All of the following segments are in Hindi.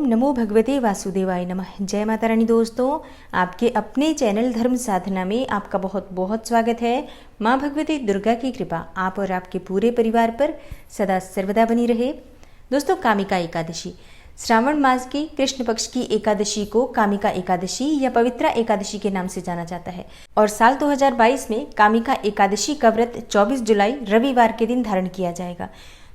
नमो भगवते वासुदेवाय नमः। जय माता रानी। दोस्तों, आपके अपने चैनल धर्म साधना में आपका बहुत बहुत स्वागत है। माँ भगवती दुर्गा की कृपा आप और आपके पूरे परिवार पर सदा सर्वदा बनी रहे। दोस्तों, कामिका एकादशी श्रावण मास की कृष्ण पक्ष की एकादशी को कामिका एकादशी या पवित्रा एकादशी के नाम से जाना जाता है और साल 2022 में कामिका एकादशी का व्रत 24 जुलाई रविवार के दिन धारण किया जाएगा।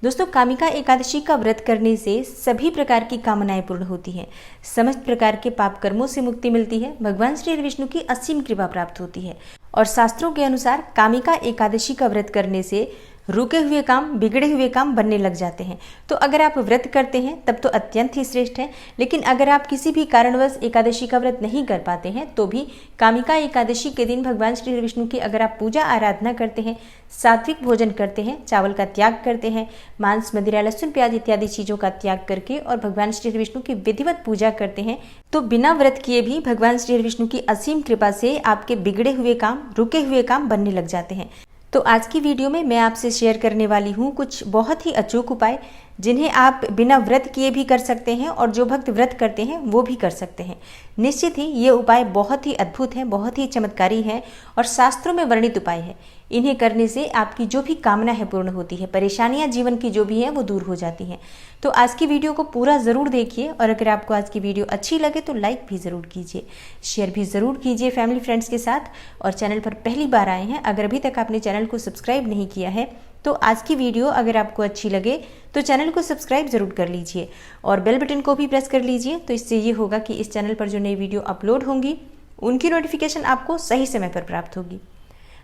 दोस्तों, कामिका एकादशी का व्रत करने से सभी प्रकार की कामनाएं पूर्ण होती हैं, समस्त प्रकार के पाप कर्मों से मुक्ति मिलती है, भगवान श्री विष्णु की असीम कृपा प्राप्त होती है और शास्त्रों के अनुसार कामिका एकादशी का व्रत करने से रुके हुए काम, बिगड़े हुए काम बनने लग जाते हैं। तो अगर आप व्रत करते हैं तब तो अत्यंत ही श्रेष्ठ है, लेकिन अगर आप किसी भी कारणवश एकादशी का व्रत नहीं कर पाते हैं तो भी कामिका एकादशी के दिन भगवान श्री विष्णु की अगर आप पूजा आराधना करते हैं, सात्विक भोजन करते हैं, चावल का त्याग करते हैं, मांस, मदिरा, लहसुन, प्याज इत्यादि चीज़ों का त्याग करके और भगवान श्री विष्णु की विधिवत पूजा करते हैं, तो बिना व्रत किए भी भगवान श्री विष्णु की असीम कृपा से आपके बिगड़े हुए काम, रुके हुए काम बनने लग जाते हैं। तो आज की वीडियो में मैं आपसे शेयर करने वाली हूँ कुछ बहुत ही अचूक उपाय, जिन्हें आप बिना व्रत किए भी कर सकते हैं और जो भक्त व्रत करते हैं वो भी कर सकते हैं। निश्चित ही ये उपाय बहुत ही अद्भुत हैं, बहुत ही चमत्कारी हैं और शास्त्रों में वर्णित उपाय है। इन्हें करने से आपकी जो भी कामना है पूर्ण होती है, परेशानियां जीवन की जो भी हैं वो दूर हो जाती हैं। तो आज की वीडियो को पूरा ज़रूर देखिए और अगर आपको आज की वीडियो अच्छी लगे तो लाइक भी ज़रूर कीजिए, शेयर भी ज़रूर कीजिए फैमिली फ्रेंड्स के साथ। और चैनल पर पहली बार आए हैं, अगर अभी तक आपने चैनल को सब्सक्राइब नहीं किया है तो आज की वीडियो अगर आपको अच्छी लगे तो चैनल को सब्सक्राइब ज़रूर कर लीजिए और बेल बटन को भी प्रेस कर लीजिए। तो इससे ये होगा कि इस चैनल पर जो नई वीडियो अपलोड होंगी उनकी नोटिफिकेशन आपको सही समय पर प्राप्त होगी।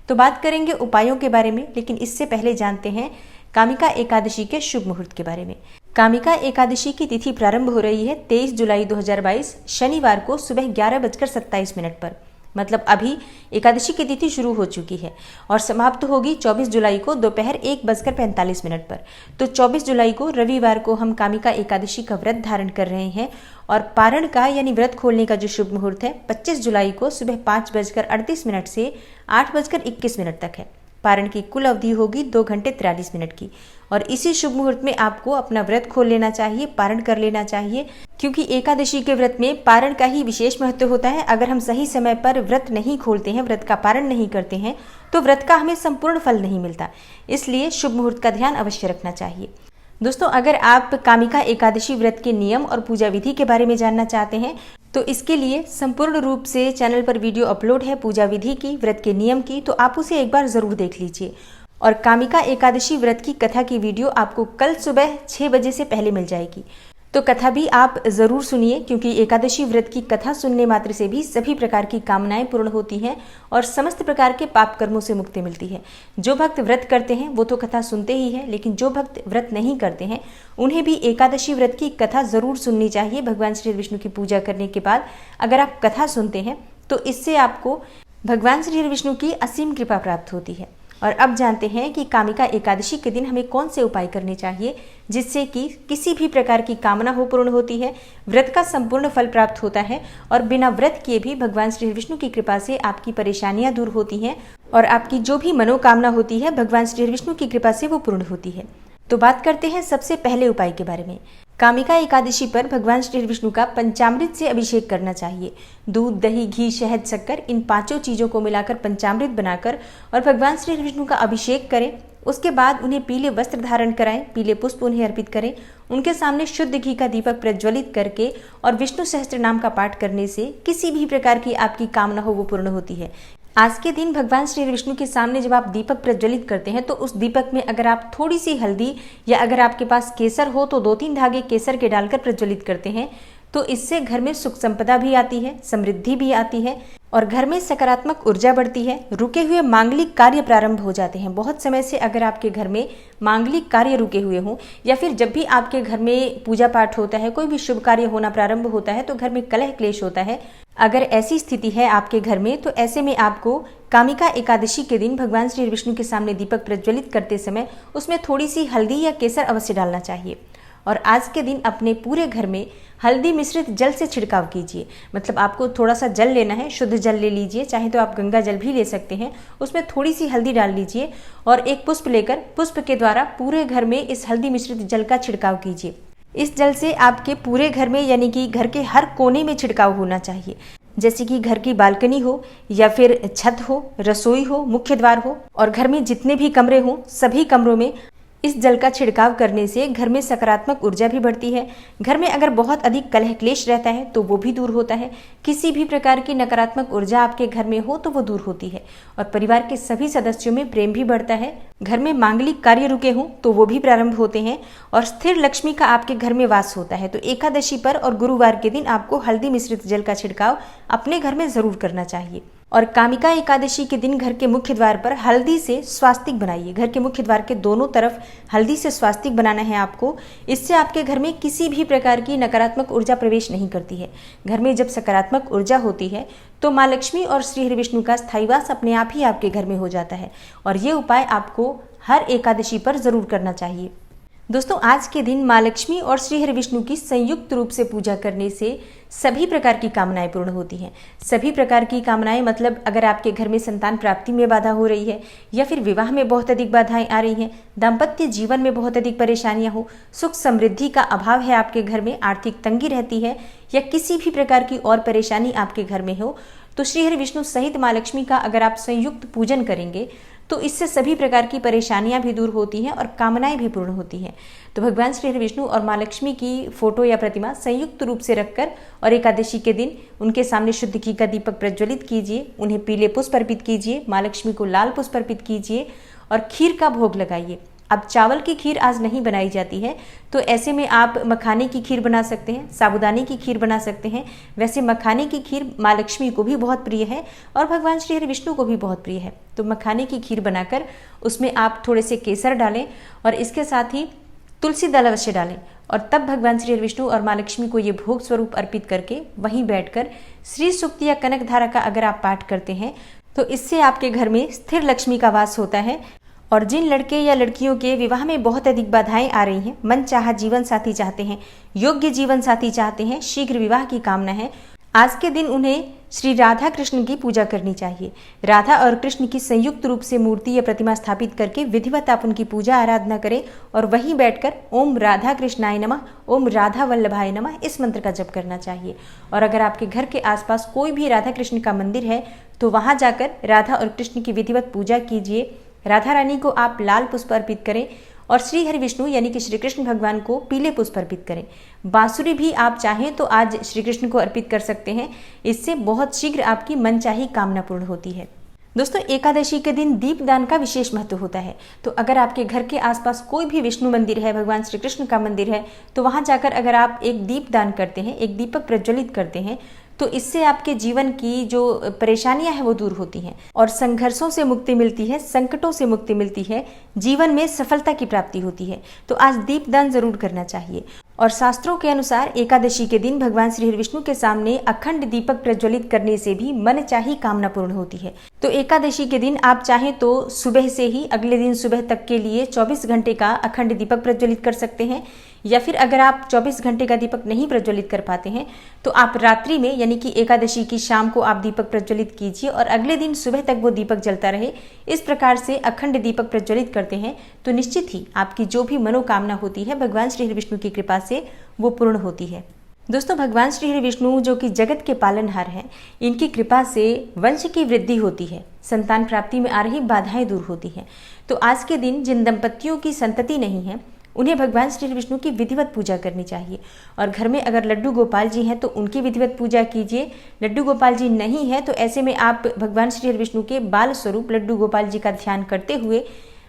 तो बात करेंगे उपायों के बारे में, लेकिन इससे पहले जानते हैं कामिका एकादशी के शुभ मुहूर्त के बारे में। कामिका एकादशी की तिथि प्रारंभ हो रही है 23 जुलाई 2022 शनिवार को सुबह 11:27 पर। मतलब अभी एकादशी की तिथि शुरू हो चुकी है और समाप्त होगी 24 जुलाई को दोपहर 1:45 पर। तो 24 जुलाई को रविवार को हम कामिका एकादशी का व्रत धारण कर रहे हैं और पारण का यानी व्रत खोलने का जो शुभ मुहूर्त है 25 जुलाई को सुबह 5:38 से 8:21 तक है। पारण की कुल अवधि होगी 2 घंटे 43 मिनट की और इसी शुभ मुहूर्त में आपको अपना व्रत खोल लेना चाहिए, पारण कर लेना चाहिए, क्योंकि एकादशी के व्रत में पारण का ही विशेष महत्व होता है। अगर हम सही समय पर व्रत नहीं खोलते हैं, व्रत का पारण नहीं करते हैं तो व्रत का हमें संपूर्ण फल नहीं मिलता। इसलिए शुभ मुहूर्त का ध्यान अवश्य रखना चाहिए। दोस्तों, अगर आप कामिका एकादशी व्रत के नियम और पूजा विधि के बारे में जानना चाहते हैं तो इसके लिए संपूर्ण रूप से चैनल पर वीडियो अपलोड है पूजा विधि की, व्रत के नियम की, तो आप उसे एक बार जरूर देख लीजिए। और कामिका एकादशी व्रत की कथा की वीडियो आपको कल सुबह 6 बजे से पहले मिल जाएगी, तो कथा भी आप जरूर सुनिए, क्योंकि एकादशी व्रत की कथा सुनने मात्र से भी सभी प्रकार की कामनाएं पूर्ण होती हैं और समस्त प्रकार के पाप कर्मों से मुक्ति मिलती है। जो भक्त व्रत करते हैं वो तो कथा सुनते ही है, लेकिन जो भक्त व्रत नहीं करते हैं उन्हें भी एकादशी व्रत की कथा जरूर सुननी चाहिए। भगवान श्री विष्णु की पूजा करने के बाद अगर आप कथा सुनते हैं तो इससे आपको भगवान श्री विष्णु की असीम कृपा प्राप्त होती है। और अब जानते हैं कि कामिका एकादशी के दिन हमें कौन से उपाय करने चाहिए जिससे कि किसी भी प्रकार की कामना हो पूर्ण होती है, व्रत का संपूर्ण फल प्राप्त होता है और बिना व्रत किए भी भगवान श्री विष्णु की कृपा से आपकी परेशानियां दूर होती हैं और आपकी जो भी मनोकामना होती है भगवान श्री विष्णु की कृपा से वो पूर्ण होती है। तो बात करते हैं सबसे पहले उपाय के बारे में। कामिका एकादशी पर भगवान श्री विष्णु का पंचामृत से अभिषेक करना चाहिए। दूध, दही, घी, शहद, शक्कर, इन 5 चीज़ों को मिलाकर पंचामृत बनाकर और भगवान श्री विष्णु का अभिषेक करें। उसके बाद उन्हें पीले वस्त्र धारण कराएं, पीले पुष्प उन्हें अर्पित करें। उनके सामने शुद्ध घी का दीपक प्रज्वलित करके और विष्णु सहस्त्र नाम का पाठ करने से किसी भी प्रकार की आपकी कामना हो वो पूर्ण होती है। आज के दिन भगवान श्री विष्णु के सामने जब आप दीपक प्रज्वलित करते हैं तो उस दीपक में अगर आप थोड़ी सी हल्दी या अगर आपके पास केसर हो तो 2-3 धागे केसर के डालकर प्रज्वलित करते हैं तो इससे घर में सुख संपदा भी आती है, समृद्धि भी आती है और घर में सकारात्मक ऊर्जा बढ़ती है। रुके हुए मांगलिक कार्य प्रारंभ हो जाते हैं। बहुत समय से अगर आपके घर में मांगलिक कार्य रुके हुए हों या फिर जब भी आपके घर में पूजा पाठ होता है, कोई भी शुभ कार्य होना प्रारंभ होता है तो घर में कलह क्लेश होता है, अगर ऐसी स्थिति है आपके घर में तो ऐसे में आपको कामिका एकादशी के दिन भगवान श्री विष्णु के सामने दीपक प्रज्वलित करते समय उसमें थोड़ी सी हल्दी या केसर अवश्य डालना चाहिए। और आज के दिन अपने पूरे घर में हल्दी मिश्रित जल से छिड़काव कीजिए। मतलब आपको थोड़ा सा जल लेना है, शुद्ध जल ले लीजिए, चाहे तो आप गंगा जल भी ले सकते हैं। उसमें थोड़ी सी हल्दी डाल लीजिए और एक पुष्प लेकर पुष्प के द्वारा पूरे घर में इस हल्दी मिश्रित जल का छिड़काव कीजिए। इस जल से आपके पूरे घर में यानी कि घर के हर कोने में छिड़काव होना चाहिए, जैसे कि घर की बालकनी हो या फिर छत हो, रसोई हो, मुख्य द्वार हो और घर में जितने भी कमरे हों सभी कमरों में इस जल का छिड़काव करने से घर में सकारात्मक ऊर्जा भी बढ़ती है। घर में अगर बहुत अधिक कलह क्लेश रहता है तो वो भी दूर होता है। किसी भी प्रकार की नकारात्मक ऊर्जा आपके घर में हो तो वो दूर होती है और परिवार के सभी सदस्यों में प्रेम भी बढ़ता है। घर में मांगलिक कार्य रुके हों तो वो भी प्रारंभ होते हैं और स्थिर लक्ष्मी का आपके घर में वास होता है। तो एकादशी पर और गुरुवार के दिन आपको हल्दी मिश्रित जल का छिड़काव अपने घर में जरूर करना चाहिए। और कामिका एकादशी के दिन घर के मुख्य द्वार पर हल्दी से स्वास्तिक बनाइए। घर के मुख्य द्वार के दोनों तरफ हल्दी से स्वास्तिक बनाना है आपको। इससे आपके घर में किसी भी प्रकार की नकारात्मक ऊर्जा प्रवेश नहीं करती है। घर में जब सकारात्मक ऊर्जा होती है तो माँ लक्ष्मी और श्री हरि विष्णु का स्थायीवास अपने आप ही आपके घर में हो जाता है और ये उपाय आपको हर एकादशी पर जरूर करना चाहिए। दोस्तों, आज के दिन माँ लक्ष्मी और श्री हरि विष्णु की संयुक्त रूप से पूजा करने से सभी प्रकार की कामनाएं पूर्ण होती हैं। सभी प्रकार की कामनाएं मतलब अगर आपके घर में संतान प्राप्ति में बाधा हो रही है या फिर विवाह में बहुत अधिक बाधाएं आ रही हैं, दाम्पत्य जीवन में बहुत अधिक परेशानियां हो, सुख समृद्धि का अभाव है आपके घर में, आर्थिक तंगी रहती है या किसी भी प्रकार की और परेशानी आपके घर में हो, तो श्री हरि विष्णु सहित माँ लक्ष्मी का अगर आप संयुक्त पूजन करेंगे तो इससे सभी प्रकार की परेशानियां भी दूर होती हैं और कामनाएं भी पूर्ण होती हैं। तो भगवान श्री हरि विष्णु और माँ लक्ष्मी की फोटो या प्रतिमा संयुक्त रूप से रखकर और एकादशी के दिन उनके सामने शुद्ध घी का दीपक प्रज्वलित कीजिए, उन्हें पीले पुष्प अर्पित कीजिए, माँ लक्ष्मी को लाल पुष्प अर्पित कीजिए और खीर का भोग लगाइए। अब चावल की खीर आज नहीं बनाई जाती है तो ऐसे में आप मखाने की खीर बना सकते हैं, साबूदाने की खीर बना सकते हैं। वैसे मखाने की खीर माँ लक्ष्मी को भी बहुत प्रिय है और भगवान श्री हरि विष्णु को भी बहुत प्रिय है। तो मखाने की खीर बनाकर उसमें आप थोड़े से केसर डालें और इसके साथ ही तुलसी दल अवश्य डालें और तब भगवान श्री हरि विष्णु और माँ लक्ष्मी को ये भोग स्वरूप अर्पित करके वहीं बैठकर श्री सूक्त या कनक धारा का अगर आप पाठ करते हैं तो इससे आपके घर में स्थिर लक्ष्मी का वास होता है। और जिन लड़के या लड़कियों के विवाह में बहुत अधिक बाधाएं आ रही हैं, मन चाहा जीवन साथी चाहते हैं, योग्य जीवन साथी चाहते हैं, शीघ्र विवाह की कामना है, आज के दिन उन्हें श्री राधा कृष्ण की पूजा करनी चाहिए। राधा और कृष्ण की संयुक्त रूप से मूर्ति या प्रतिमा स्थापित करके विधिवत आप उनकी पूजा आराधना करें और वहीं बैठकर ओम राधा कृष्णाय नमः, ओम राधा वल्लभाय नमः इस मंत्र का जप करना चाहिए। और अगर आपके घर के आसपास कोई भी राधा कृष्ण का मंदिर है तो वहां जाकर राधा और कृष्ण की विधिवत पूजा कीजिए। राधा रानी को आप लाल पुष्प अर्पित करें और श्री हरि विष्णु यानी कि श्री कृष्ण भगवान को पीले पुष्प अर्पित करें। बांसुरी भी आप चाहें तो आज श्री कृष्ण को अर्पित कर सकते हैं। इससे बहुत शीघ्र आपकी मनचाही कामना पूर्ण होती है। दोस्तों, एकादशी के दिन दीपदान का विशेष महत्व होता है। तो अगर आपके घर के आसपास कोई भी विष्णु मंदिर है, भगवान श्री कृष्ण का मंदिर है, तो वहां जाकर अगर आप एक दीप दान करते हैं, एक दीपक प्रज्वलित करते हैं, तो इससे आपके जीवन की जो परेशानियां हैं वो दूर होती हैं और संघर्षों से मुक्ति मिलती है, संकटों से मुक्ति मिलती है, जीवन में सफलता की प्राप्ति होती है। तो आज दीपदान जरूर करना चाहिए। और शास्त्रों के अनुसार एकादशी के दिन भगवान श्री हरि विष्णु के सामने अखंड दीपक प्रज्वलित करने से भी मन चाही कामना पूर्ण होती है। तो एकादशी के दिन आप चाहें तो सुबह से ही अगले दिन सुबह तक के लिए 24 घंटे का अखंड दीपक प्रज्वलित कर सकते हैं या फिर अगर आप 24 घंटे का दीपक नहीं प्रज्वलित कर पाते हैं तो आप रात्रि में यानी कि एकादशी की शाम को आप दीपक प्रज्वलित कीजिए और अगले दिन सुबह तक वो दीपक जलता रहे। इस प्रकार से अखंड दीपक प्रज्वलित करते हैं तो निश्चित ही आपकी जो भी मनोकामना होती है भगवान श्री हरि विष्णु की कृपा से वो पूर्ण होती है। दोस्तों, भगवान श्री हरि विष्णु जो कि जगत के पालनहार हैं, इनकी कृपा से वंश की वृद्धि होती है, संतान प्राप्ति में आ रही बाधाएं दूर होती हैं। तो आज के दिन जिन दंपतियों की संतति नहीं है उन्हें भगवान श्री हरि विष्णु की विधिवत पूजा करनी चाहिए। और घर में अगर लड्डू गोपाल जी हैं तो उनकी विधिवत पूजा कीजिए। लड्डू गोपाल जी नहीं है तो ऐसे में आप भगवान श्री हरि विष्णु के बाल स्वरूप लड्डू गोपाल जी का ध्यान करते हुए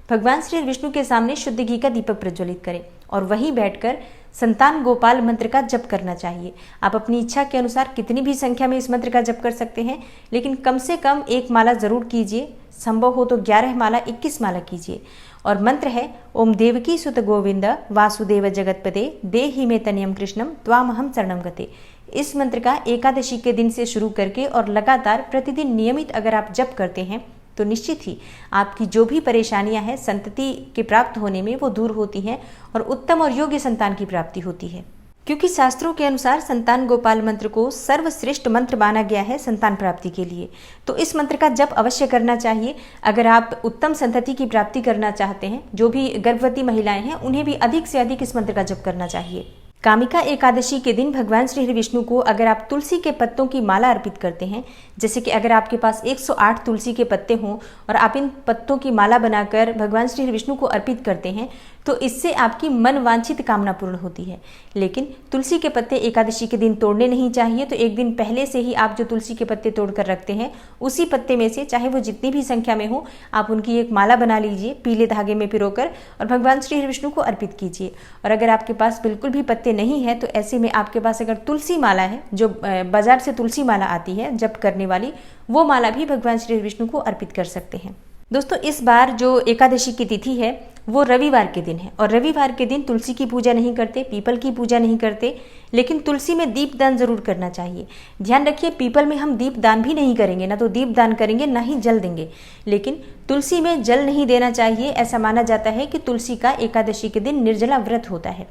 भगवान श्री हरि विष्णु के सामने शुद्ध घी का दीपक प्रज्वलित करें और वहीं बैठकर संतान गोपाल मंत्र का जप करना चाहिए। आप अपनी इच्छा के अनुसार कितनी भी संख्या में इस मंत्र का जप कर सकते हैं, लेकिन कम से कम 1 माला जरूर कीजिए। संभव हो तो 11 माला 21 माला कीजिए। और मंत्र है ओम देवकी सुत गोविंद वासुदेव जगतपते देहि में तनियम कृष्णम त्वामहम शरणम गते। इस मंत्र का एकादशी के दिन से शुरू करके और लगातार प्रतिदिन नियमित अगर आप जप करते हैं तो निश्चित ही आपकी जो भी परेशानियां हैं संतति के प्राप्त होने में वो दूर होती हैं और उत्तम और योग्य संतान की प्राप्ति होती है। क्योंकि शास्त्रों के अनुसार संतान गोपाल मंत्र को सर्वश्रेष्ठ मंत्र माना गया है संतान प्राप्ति के लिए। तो इस मंत्र का जप अवश्य करना चाहिए। अगर आप उत्तम संतति की प्राप्ति करना चाहते हैं, जो भी गर्भवती महिलाएं हैं उन्हें भी अधिक से अधिक इस मंत्र का जप करना चाहिए। कामिका एकादशी के दिन भगवान श्री हरि विष्णु को अगर आप तुलसी के पत्तों की माला अर्पित करते हैं, जैसे कि अगर आपके पास 108 तुलसी के पत्ते हों और आप इन पत्तों की माला बनाकर भगवान श्री हरि विष्णु को अर्पित करते हैं, तो इससे आपकी मन वांछित कामना पूर्ण होती है। लेकिन तुलसी के पत्ते एकादशी के दिन तोड़ने नहीं चाहिए। तो एक दिन पहले से ही आप जो तुलसी के पत्ते तोड़कर रखते हैं, उसी पत्ते में से चाहे वो जितनी भी संख्या में हो, आप उनकी एक माला बना लीजिए पीले धागे में पिरोकर और भगवान श्री हरि विष्णु को अर्पित कीजिए। और अगर आपके पास बिल्कुल भी पत्ते नहीं है, तो ऐसे में आपके पास अगर तुलसी माला है, जो बाजार से तुलसी माला आती है जप करने वाली, वो माला भी भगवान श्री हरि विष्णु को अर्पित कर सकते हैं। दोस्तों, इस बार जो एकादशी की तिथि है वो रविवार के दिन है और रविवार के दिन तुलसी की पूजा नहीं करते, पीपल की पूजा नहीं करते, लेकिन तुलसी में दीप दान जरूर करना चाहिए। ध्यान रखिए, पीपल में हम दीप दान भी नहीं करेंगे, ना तो दीप दान करेंगे ना ही जल देंगे, लेकिन तुलसी में जल नहीं देना चाहिए। ऐसा माना जाता है कि तुलसी का एकादशी के दिन निर्जला व्रत होता है।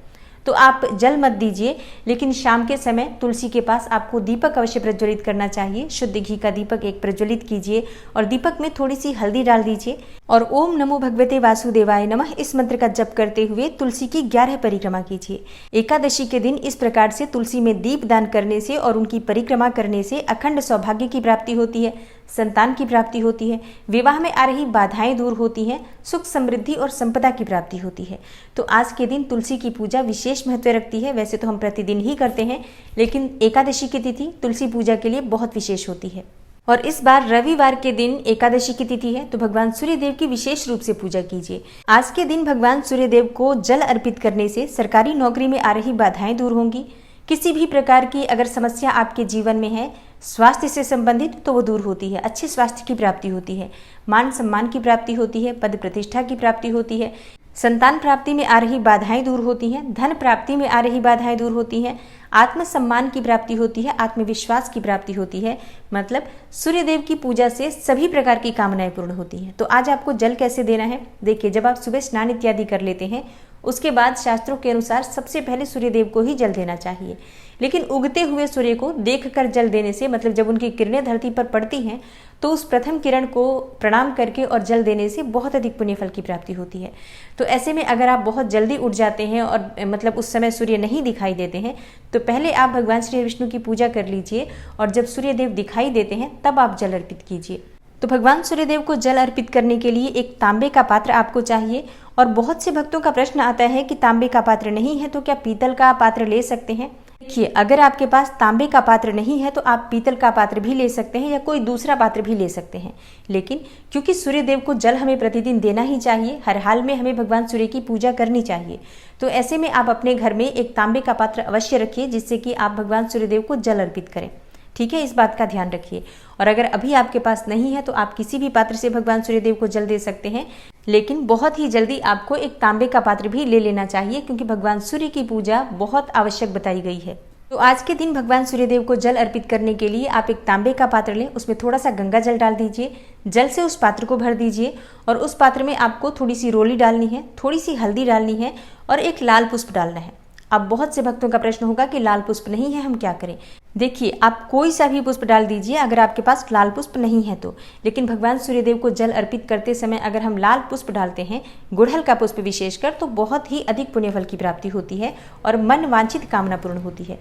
तो आप जल मत दीजिए, लेकिन शाम के समय तुलसी के पास आपको दीपक अवश्य प्रज्वलित करना चाहिए। शुद्ध घी का दीपक एक प्रज्वलित कीजिए और दीपक में थोड़ी सी हल्दी डाल दीजिए और ओम नमो भगवते वासुदेवाय नमः इस मंत्र का जप करते हुए तुलसी की 11 परिक्रमा कीजिए। एकादशी के दिन इस प्रकार से तुलसी में दीप दान करने से और उनकी परिक्रमा करने से अखंड सौभाग्य की प्राप्ति होती है, संतान की प्राप्ति होती है, विवाह में आ रही बाधाएं दूर होती हैं, सुख समृद्धि और संपदा की प्राप्ति होती है। तो आज के दिन तुलसी की पूजा विशेष महत्व रखती है। वैसे तो हम प्रतिदिन ही करते हैं, लेकिन एकादशी की तिथि तुलसी पूजा के लिए बहुत विशेष होती है। और इस बार रविवार के दिन एकादशी की तिथि है, तो भगवान सूर्यदेव की विशेष रूप से पूजा कीजिए। आज के दिन भगवान सूर्यदेव को जल अर्पित करने से सरकारी नौकरी में आ रही बाधाएं दूर होंगी। किसी भी प्रकार की अगर समस्या आपके जीवन में है स्वास्थ्य से संबंधित, तो वो दूर होती है। अच्छे स्वास्थ्य की प्राप्ति होती है, मान सम्मान की प्राप्ति होती है, पद प्रतिष्ठा की प्राप्ति होती है, संतान प्राप्ति में आ रही बाधाएं दूर होती हैं, धन प्राप्ति में आ रही बाधाएं दूर होती हैं, आत्मसम्मान की प्राप्ति होती है, आत्मविश्वास की प्राप्ति होती है। मतलब सूर्यदेव की पूजा से सभी प्रकार की कामनाएं पूर्ण होती हैं। तो आज आपको जल कैसे देना है, देखिए, जब आप सुबह स्नान इत्यादि कर लेते हैं, उसके बाद शास्त्रों के अनुसार सबसे पहले सूर्यदेव को ही जल देना चाहिए। लेकिन उगते हुए सूर्य को देखकर जल देने से, मतलब जब उनकी किरणें धरती पर पड़ती हैं, तो उस प्रथम किरण को प्रणाम करके और जल देने से बहुत अधिक पुण्य फल की प्राप्ति होती है। तो ऐसे में अगर आप बहुत जल्दी उठ जाते हैं और मतलब उस समय सूर्य नहीं दिखाई देते हैं, तो पहले आप भगवान श्री विष्णु की पूजा कर लीजिए और जब सूर्यदेव दिखाई देते हैं तब आप जल अर्पित कीजिए। तो भगवान सूर्यदेव को जल अर्पित करने के लिए एक तांबे का पात्र आपको चाहिए। और बहुत से भक्तों का प्रश्न आता है कि तांबे का पात्र नहीं है तो क्या पीतल का पात्र ले सकते हैं। देखिए, अगर आपके पास तांबे का पात्र नहीं है तो आप पीतल का पात्र भी ले सकते हैं या कोई दूसरा पात्र भी ले सकते हैं। लेकिन क्योंकि सूर्यदेव को जल हमें प्रतिदिन देना ही चाहिए, हर हाल में हमें भगवान सूर्य की पूजा करनी चाहिए, तो ऐसे में आप अपने घर में एक तांबे का पात्र अवश्य रखिए, जिससे कि आप भगवान सूर्यदेव को जल अर्पित करें। ठीक है, इस बात का ध्यान रखिए। और अगर अभी आपके पास नहीं है तो आप किसी भी पात्र से भगवान सूर्यदेव को जल दे सकते हैं, लेकिन बहुत ही जल्दी आपको एक तांबे का पात्र भी ले लेना चाहिए, क्योंकि भगवान सूर्य की पूजा बहुत आवश्यक बताई गई है। तो आज के दिन भगवान सूर्यदेव को जल अर्पित करने के लिए आप एक तांबे का पात्र लें, उसमें थोड़ा सा गंगा जल डाल दीजिए, जल से उस पात्र को भर दीजिए और उस पात्र में आपको थोड़ी सी रोली डालनी है, थोड़ी सी हल्दी डालनी है और एक लाल पुष्प डालना है। अब बहुत से भक्तों का प्रश्न होगा कि लाल पुष्प नहीं है, हम क्या करें। देखिए, आप कोई सा भी पुष्प डाल दीजिए अगर आपके पास लाल पुष्प नहीं है तो, लेकिन भगवान सूर्यदेव को जल अर्पित करते समय अगर हम लाल पुष्प डालते हैं, गुड़हल का पुष्प विशेषकर, तो बहुत ही अधिक पुण्य फल की प्राप्ति होती है और मन वांछित कामना पूर्ण होती है।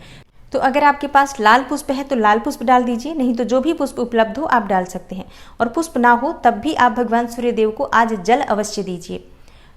तो अगर आपके पास लाल पुष्प है तो लाल पुष्प डाल दीजिए, नहीं तो जो भी पुष्प उपलब्ध हो आप डाल सकते हैं। और पुष्प ना हो तब भी आप भगवान सूर्यदेव को आज जल अवश्य दीजिए।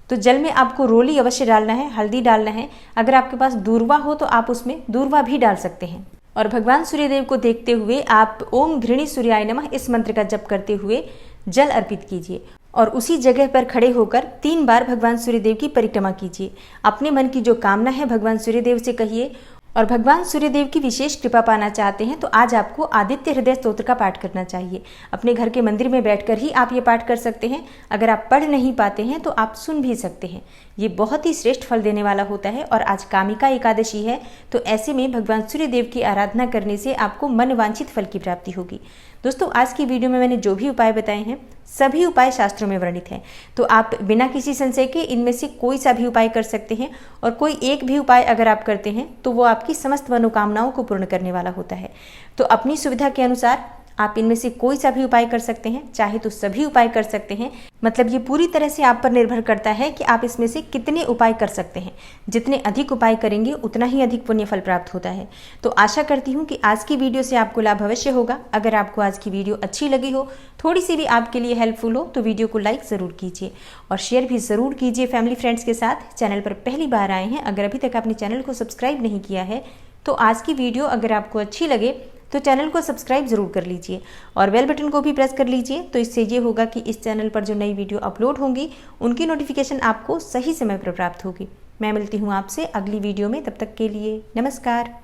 तो जल में आपको रोली अवश्य डालना है, हल्दी डालना है। अगर आपके पास दूर्वा हो तो आप उसमें दूर्वा भी डाल सकते हैं। और भगवान सूर्यदेव को देखते हुए आप ओम घृणी सूर्याय नमः इस मंत्र का जप करते हुए जल अर्पित कीजिए और उसी जगह पर खड़े होकर 3 बार भगवान सूर्यदेव की परिक्रमा कीजिए। अपने मन की जो कामना है भगवान सूर्यदेव से कहिए। और भगवान सूर्यदेव की विशेष कृपा पाना चाहते हैं तो आज आपको आदित्य हृदय स्तोत्र का पाठ करना चाहिए। अपने घर के मंदिर में बैठकर ही आप ये पाठ कर सकते हैं। अगर आप पढ़ नहीं पाते हैं तो आप सुन भी सकते हैं। ये बहुत ही श्रेष्ठ फल देने वाला होता है और आज कामिका एकादशी है, तो ऐसे में भगवान सूर्यदेव की आराधना करने से आपको मन वांछित फल की प्राप्ति होगी। दोस्तों, आज की वीडियो में मैंने जो भी उपाय बताए हैं सभी उपाय शास्त्रों में वर्णित हैं, तो आप बिना किसी संशय के इनमें से कोई सा भी उपाय कर सकते हैं। और कोई एक भी उपाय अगर आप करते हैं तो वो आपकी समस्त मनोकामनाओं को पूर्ण करने वाला होता है। तो अपनी सुविधा के अनुसार आप इनमें से कोई सा भी उपाय कर सकते हैं, चाहे तो सभी उपाय कर सकते हैं। मतलब ये पूरी तरह से आप पर निर्भर करता है कि आप इसमें से कितने उपाय कर सकते हैं। जितने अधिक उपाय करेंगे उतना ही अधिक पुण्य फल प्राप्त होता है। तो आशा करती हूँ कि आज की वीडियो से आपको लाभ अवश्य होगा। अगर आपको आज की वीडियो अच्छी लगी हो, थोड़ी सी भी आपके लिए हेल्पफुल हो, तो वीडियो को लाइक ज़रूर कीजिए और शेयर भी ज़रूर कीजिए फैमिली फ्रेंड्स के साथ। चैनल पर पहली बार आए हैं, अगर अभी तक आपने चैनल को सब्सक्राइब नहीं किया है, तो आज की वीडियो अगर आपको अच्छी लगे तो चैनल को सब्सक्राइब ज़रूर कर लीजिए और बेल बटन को भी प्रेस कर लीजिए। तो इससे ये होगा कि इस चैनल पर जो नई वीडियो अपलोड होंगी उनकी नोटिफिकेशन आपको सही समय पर प्राप्त होगी। मैं मिलती हूँ आपसे अगली वीडियो में, तब तक के लिए नमस्कार।